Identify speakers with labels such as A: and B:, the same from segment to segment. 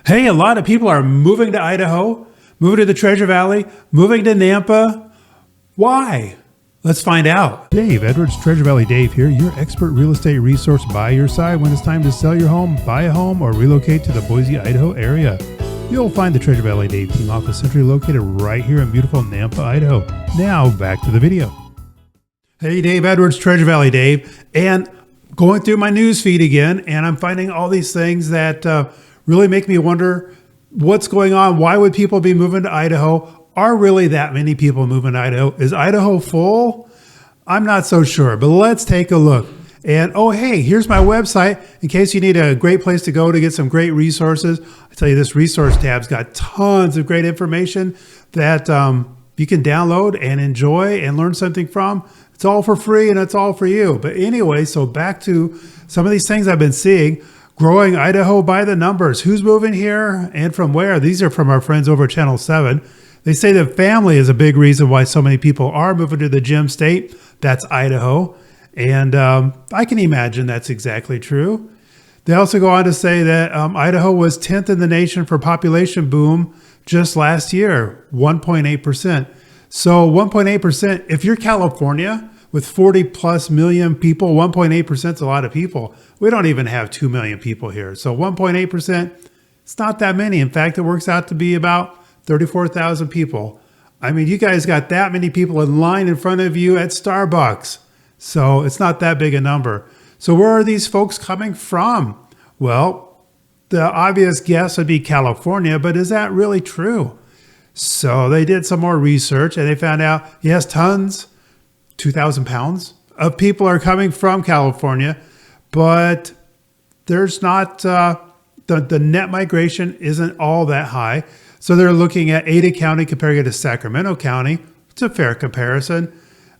A: Hey, a lot of people are moving to Idaho, moving to the Treasure Valley, moving to Nampa. Why? Let's find out. Dave Edwards, Treasure Valley Dave here, your expert real estate resource by your side when it's time to sell your home, buy a home, or relocate to the Boise, Idaho area. You'll find the Treasure Valley Dave team office centrally located right here in beautiful Nampa, Idaho. Now, back to the video. Hey, Dave Edwards, Treasure Valley Dave, and going through my news feed again, and I'm finding all these things that really make me wonder what's going on. Why would people be moving to Idaho? Are really that many people moving to Idaho? Is Idaho full? I'm not so sure, but let's take a look. And oh, hey, here's my website in case you need a great place to go to get some great resources. I tell you, this resource tab's got tons of great information that you can download and enjoy and learn something from. It's all for free and it's all for you. But anyway, so back to some of these things I've been seeing. Growing Idaho by the numbers. Who's moving here and from where? These are from our friends over at Channel 7. They say that family is a big reason why so many people are moving to the gem state. That's Idaho. And I can imagine that's exactly true. They also go on to say that Idaho was 10th in the nation for population boom just last year, 1.8%. So 1.8%, if you're California, with 40 plus million people, 1.8% is a lot of people. We don't even have 2 million people here. So 1.8%, it's not that many. In fact, it works out to be about 34,000 people. I mean, you guys got that many people in line in front of you at Starbucks. So it's not that big a number. So where are these folks coming from? Well, the obvious guess would be California, but is that really true? So they did some more research and they found out, yes, tons, 2,000 pounds of people are coming from California, but there's not, the net migration isn't all that high. So they're looking at Ada County comparing it to Sacramento County. It's a fair comparison.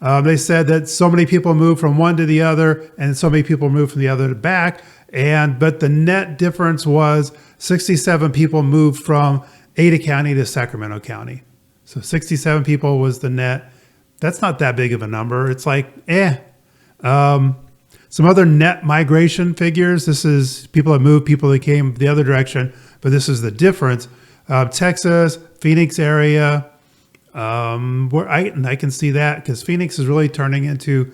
A: They said that so many people move from one to the other and so many people move from the other to back. But the net difference was 67 people moved from Ada County to Sacramento County. So 67 people was the net. That's not that big of a number. It's like, some other net migration figures. This is people that moved, people that came the other direction, but this is the difference. Texas, Phoenix area, where I can see that because Phoenix is really turning into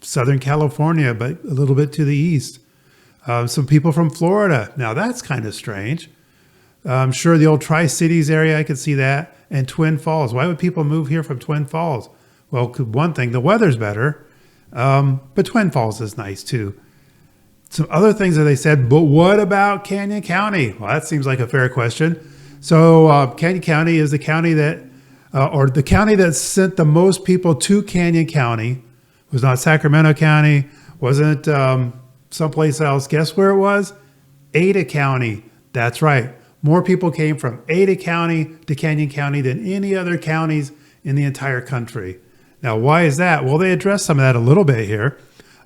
A: Southern California, but a little bit to the east. Some people from Florida. Now that's kind of strange. I'm sure the old Tri-Cities area, I could see that. And Twin Falls. Why would people move here from Twin Falls? Well, one thing, the weather's better, but Twin Falls is nice too. Some other things that they said, but what about Canyon County? Well, that seems like a fair question. So Canyon County is the county that, or the county that sent the most people to Canyon County. It was not Sacramento County, wasn't someplace else. Guess where it was? Ada County. That's right. More people came from Ada County to Canyon County than any other counties in the entire country. Now, why is that? Well, they addressed some of that a little bit here,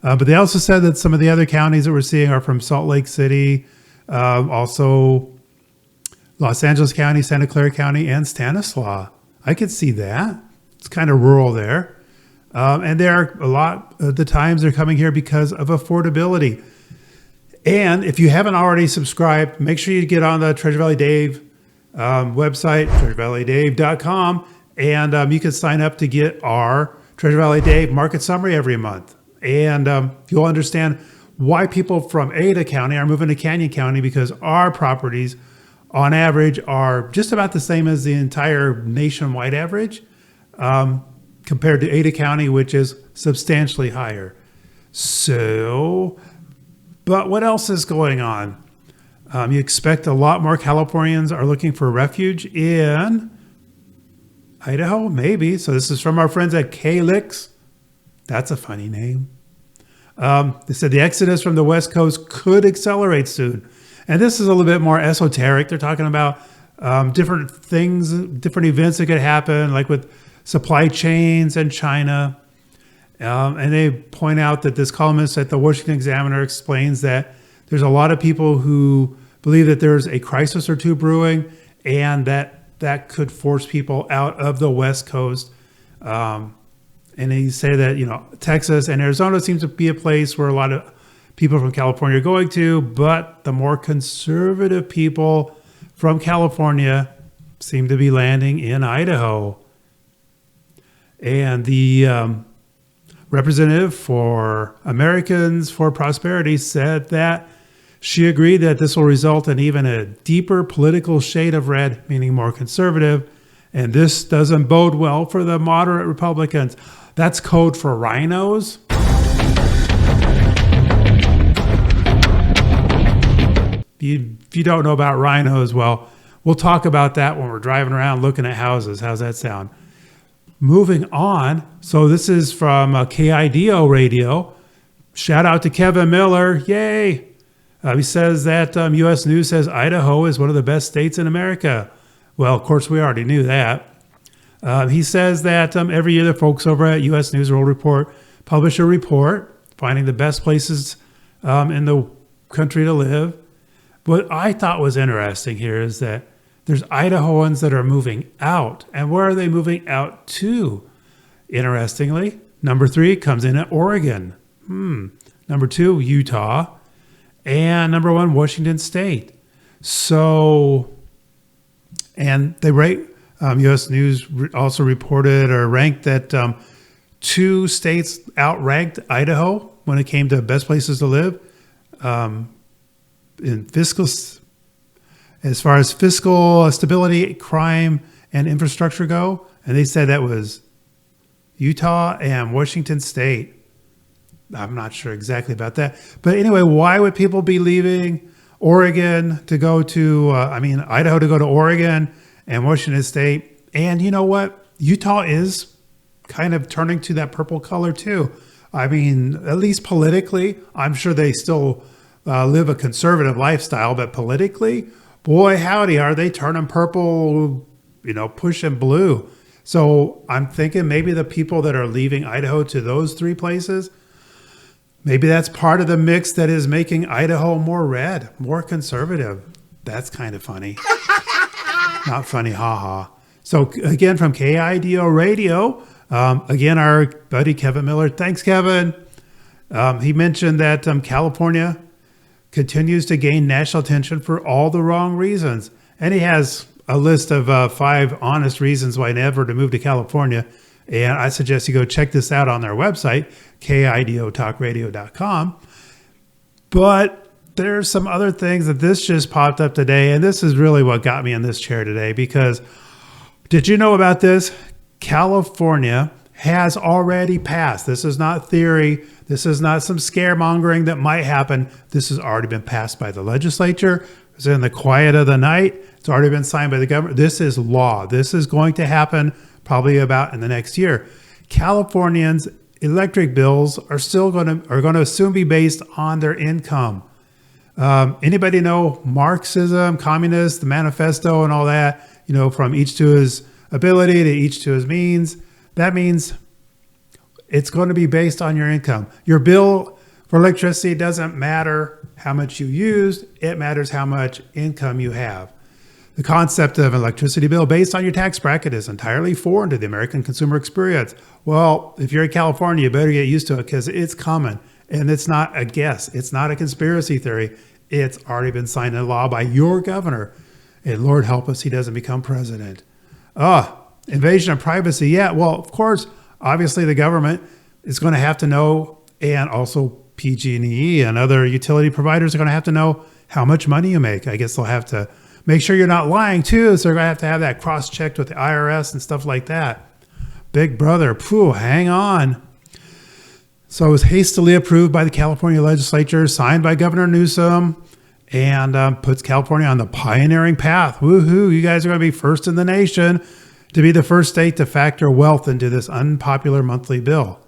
A: but they also said that some of the other counties that we're seeing are from Salt Lake City, also Los Angeles County, Santa Clara County, and Stanislaus. I could see that. It's kind of rural there. And there are a lot of the times they're coming here because of affordability. And if you haven't already subscribed, make sure you get on the Treasure Valley Dave website, treasurevalleydave.com, and you can sign up to get our Treasure Valley Dave market summary every month. And you'll understand why people from Ada County are moving to Canyon County, because our properties on average are just about the same as the entire nationwide average compared to Ada County, which is substantially higher. So, but what else is going on? You expect a lot more Californians are looking for refuge in Idaho, maybe. So this is from our friends at Calix. That's a funny name. They said the exodus from the West Coast could accelerate soon. And this is a little bit more esoteric. They're talking about different things, different events that could happen, like with supply chains and China. And they point out that this columnist at the Washington Examiner explains that there's a lot of people who believe that there's a crisis or two brewing, and that could force people out of the West Coast. And they say that, Texas and Arizona seems to be a place where a lot of people from California are going to, but the more conservative people from California seem to be landing in Idaho. And the representative for Americans for Prosperity said that she agreed that this will result in even a deeper political shade of red, meaning more conservative. And this doesn't bode well for the moderate Republicans. That's code for rhinos. If you don't know about rhinos, well, we'll talk about that when we're driving around looking at houses. How's that sound? Moving on. So this is from KIDO radio. Shout out to Kevin Miller. Yay. He says that U.S. News says Idaho is one of the best states in America. Well, of course, we already knew that. He says that every year the folks over at U.S. News World Report publish a report finding the best places in the country to live. What I thought was interesting here is that there's Idahoans that are moving out. And where are they moving out to? Interestingly, number 3 comes in at Oregon. Number 2, Utah. And number 1, Washington State. So, and they rate, U.S. News also reported or ranked that 2 states outranked Idaho when it came to best places to live. In fiscal, as far as fiscal stability, crime, and infrastructure go. And they said that was Utah and Washington State. I'm not sure exactly about that. But anyway, why would people be leaving Oregon to go to, Idaho to go to Oregon and Washington State? And you know what? Utah is kind of turning to that purple color too. I mean, at least politically, I'm sure they still live a conservative lifestyle, but politically, boy, howdy, are they turning purple, pushing blue. So I'm thinking maybe the people that are leaving Idaho to those 3 places, maybe that's part of the mix that is making Idaho more red, more conservative. That's kind of funny. Not funny, haha. So again, from KIDO Radio, again, our buddy Kevin Miller. Thanks, Kevin. He mentioned that California continues to gain national attention for all the wrong reasons. And he has a list of 5 honest reasons why never to move to California. And I suggest you go check this out on their website, KIDOtalkradio.com. But there's some other things that this just popped up today. And this is really what got me in this chair today, because did you know about this? California has already passed. This is not theory. This is not some scaremongering that might happen. This has already been passed by the legislature. It's in the quiet of the night. It's already been signed by the government. This is law. This is going to happen probably about in the next year. Californians' electric bills are going to soon be based on their income. Anybody know Marxism, communist, the manifesto, and all that? From each to his ability to each to his means. That means it's going to be based on your income. Your bill for electricity doesn't matter how much you used. It matters how much income you have. The concept of an electricity bill based on your tax bracket is entirely foreign to the American consumer experience. Well, if you're in California, you better get used to it because it's coming. And it's not a guess. It's not a conspiracy theory. It's already been signed into law by your governor. And Lord help us, he doesn't become president. Invasion of privacy. Yeah, well, of course, obviously the government is going to have to know, and also PG&E and other utility providers are going to have to know how much money you make. I guess they'll have to make sure you're not lying too. So they're going to have that cross-checked with the IRS and stuff like that. Big brother, hang on. So it was hastily approved by the California legislature, signed by Governor Newsom, and puts California on the pioneering path. Woohoo, you guys are going to be first in the nation to be the first state to factor wealth into this unpopular monthly bill.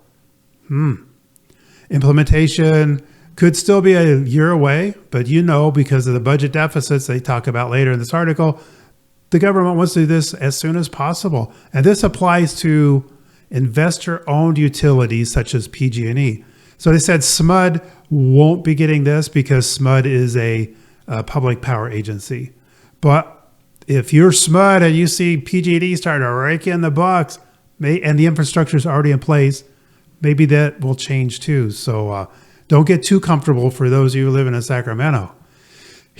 A: Implementation could still be a year away, but because of the budget deficits they talk about later in this article, the government wants to do this as soon as possible. And this applies to investor-owned utilities such as PG&E. So they said SMUD won't be getting this because SMUD is a public power agency. But if you're SMUD and you see PG&E starting to rake in the bucks, and the infrastructure is already in place, maybe that will change too. So don't get too comfortable for those of you living in Sacramento.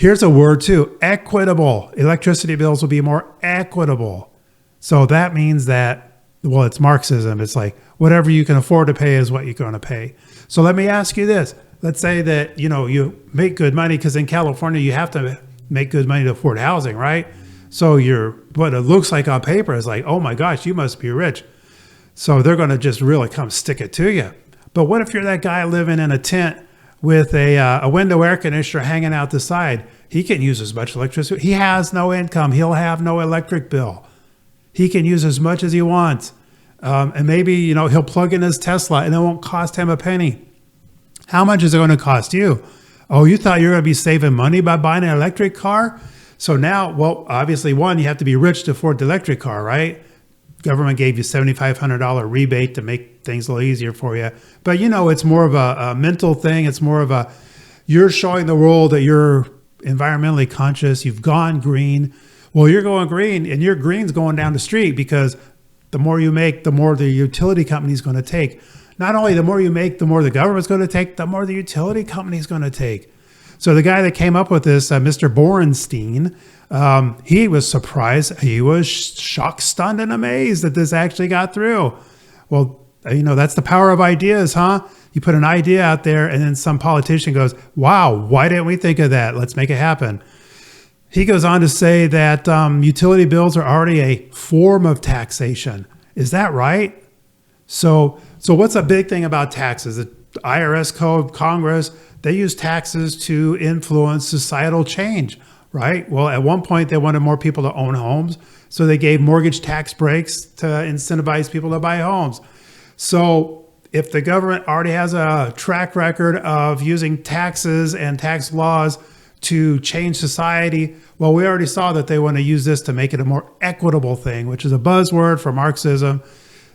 A: Here's a word too, equitable. Electricity bills will be more equitable. So that means that, well, it's Marxism. It's like whatever you can afford to pay is what you're going to pay. So let me ask you this. Let's say that, you make good money, because in California, you have to make good money to afford housing, right? So what it looks like on paper is like, oh my gosh, you must be rich. So they're going to just really come stick it to you. But what if you're that guy living in a tent with a window air conditioner hanging out the side? He can use as much electricity. He has no income. He'll have no electric bill. He can use as much as he wants. And maybe, he'll plug in his Tesla and it won't cost him a penny. How much is it going to cost you? Oh, you thought you were going to be saving money by buying an electric car? So now, well, obviously, one, you have to be rich to afford the electric car, right? Government gave you $7,500 rebate to make things a little easier for you. But, it's more of a mental thing. It's more of you're showing the world that you're environmentally conscious. You've gone green. Well, you're going green, and your green's going down the street, because the more you make, the more the utility company's going to take. Not only the more you make, the more the government's going to take, the more the utility company's going to take. So the guy that came up with this, Mr. Borenstein, he was surprised. He was shocked, stunned, and amazed that this actually got through. Well, that's the power of ideas, huh? You put an idea out there, and then some politician goes, wow, why didn't we think of that? Let's make it happen. He goes on to say that utility bills are already a form of taxation. Is that right? So what's a big thing about taxes? The IRS code, Congress, they use taxes to influence societal change, right? Well, at one point, they wanted more people to own homes, so they gave mortgage tax breaks to incentivize people to buy homes. So if the government already has a track record of using taxes and tax laws to change society, well, we already saw that they want to use this to make it a more equitable thing, which is a buzzword for Marxism.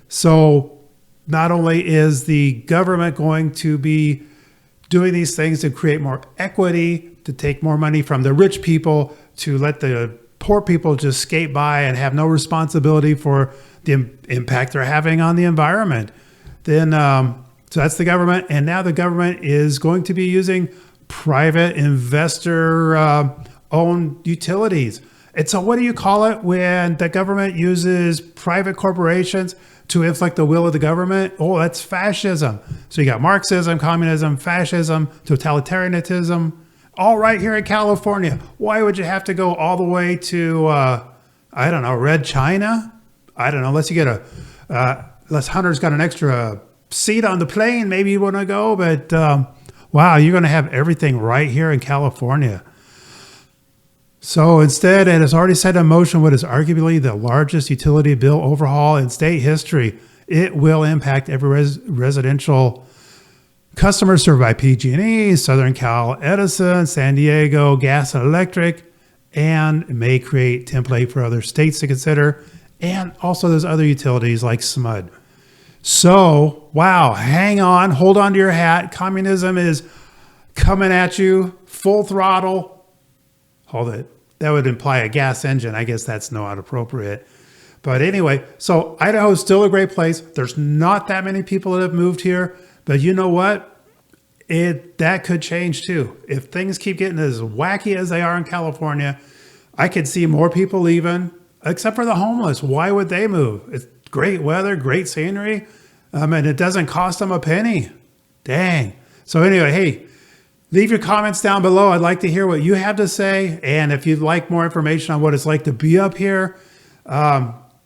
A: So not only is the government going to be doing these things to create more equity, to take more money from the rich people, to let the poor people just skate by and have no responsibility for the impact they're having on the environment. Then, so that's the government. And now the government is going to be using private investor owned utilities. And so what do you call it when the government uses private corporations to inflict the will of the government? Oh, that's fascism. So you got Marxism, communism, fascism, totalitarianism, all right here in California. Why would you have to go all the way to, Red China? I don't know, unless you get unless Hunter's got an extra seat on the plane, maybe you want to go. But wow, you're going to have everything right here in California. So instead, it has already set in motion what is arguably the largest utility bill overhaul in state history. It will impact every residential customer served by PG&E, Southern Cal Edison, San Diego Gas and Electric, and may create template for other states to consider. And also there's other utilities like SMUD. So, wow, hang on, hold on to your hat. Communism is coming at you full throttle. Hold it. That would imply a gas engine. I guess that's not appropriate. But anyway, so Idaho is still a great place. There's not that many people that have moved here. But you know what? That could change too. If things keep getting as wacky as they are in California, I could see more people leaving, except for the homeless. Why would they move? It's great weather, great scenery, and it doesn't cost them a penny. Dang. So anyway, hey, leave your comments down below. I'd like to hear what you have to say. And if you'd like more information on what it's like to be up here,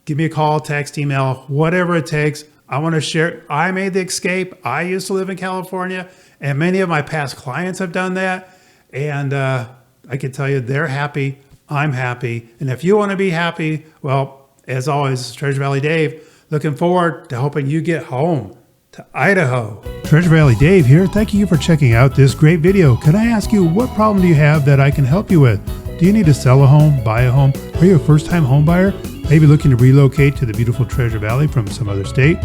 A: give me a call, text, email, whatever it takes. I want to share. I made the escape. I used to live in California, and many of my past clients have done that. And I can tell you they're happy. I'm happy. And if you want to be happy, well, as always, Treasure Valley Dave, looking forward to helping you get home to Idaho. Treasure Valley Dave here. Thank you for checking out this great video. Can I ask you, what problem do you have that I can help you with? Do you need to sell a home, buy a home? Are you a first-time home buyer? Maybe looking to relocate to the beautiful Treasure Valley from some other state?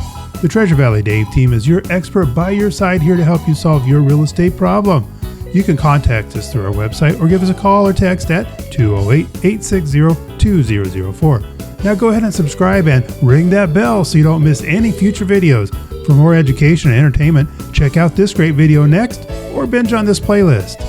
A: The Treasure Valley Dave team is your expert by your side here to help you solve your real estate problem. You can contact us through our website or give us a call or text at 208-860-2004. Now go ahead and subscribe and ring that bell so you don't miss any future videos. For more education and entertainment, check out this great video next or binge on this playlist.